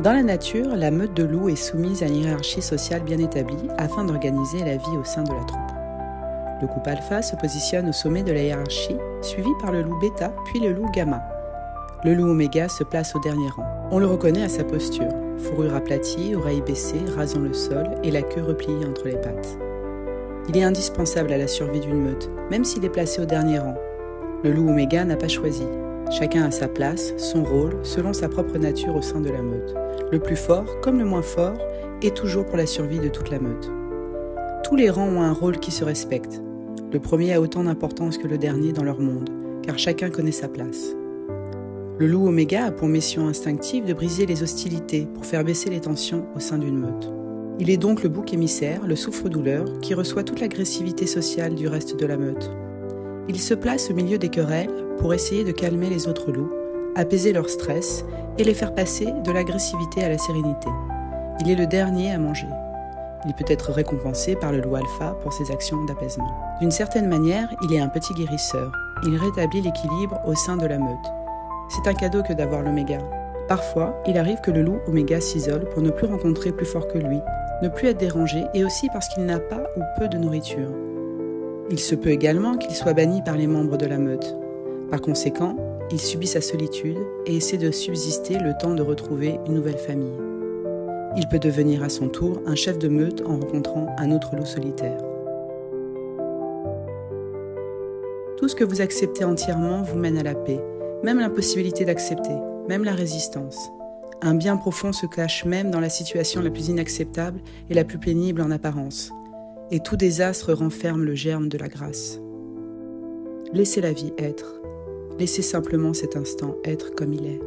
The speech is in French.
Dans la nature, la meute de loups est soumise à une hiérarchie sociale bien établie afin d'organiser la vie au sein de la troupe. Le groupe alpha se positionne au sommet de la hiérarchie, suivi par le loup bêta puis le loup gamma. Le loup oméga se place au dernier rang. On le reconnaît à sa posture, fourrure aplatie, oreilles baissées, rasant le sol et la queue repliée entre les pattes. Il est indispensable à la survie d'une meute, même s'il est placé au dernier rang. Le loup oméga n'a pas choisi. Chacun a sa place, son rôle, selon sa propre nature au sein de la meute. Le plus fort, comme le moins fort, est toujours pour la survie de toute la meute. Tous les rangs ont un rôle qui se respecte. Le premier a autant d'importance que le dernier dans leur monde, car chacun connaît sa place. Le loup oméga a pour mission instinctive de briser les hostilités pour faire baisser les tensions au sein d'une meute. Il est donc le bouc émissaire, le souffre-douleur, qui reçoit toute l'agressivité sociale du reste de la meute. Il se place au milieu des querelles pour essayer de calmer les autres loups, apaiser leur stress et les faire passer de l'agressivité à la sérénité. Il est le dernier à manger. Il peut être récompensé par le loup alpha pour ses actions d'apaisement. D'une certaine manière, il est un petit guérisseur. Il rétablit l'équilibre au sein de la meute. C'est un cadeau que d'avoir l'oméga. Parfois, il arrive que le loup oméga s'isole pour ne plus rencontrer plus fort que lui, ne plus être dérangé et aussi parce qu'il n'a pas ou peu de nourriture. Il se peut également qu'il soit banni par les membres de la meute. Par conséquent, il subit sa solitude et essaie de subsister le temps de retrouver une nouvelle famille. Il peut devenir à son tour un chef de meute en rencontrant un autre loup solitaire. Tout ce que vous acceptez entièrement vous mène à la paix, même l'impossibilité d'accepter, même la résistance. Un bien profond se cache même dans la situation la plus inacceptable et la plus pénible en apparence. Et tout désastre renferme le germe de la grâce. Laissez la vie être. Laissez simplement cet instant être comme il est.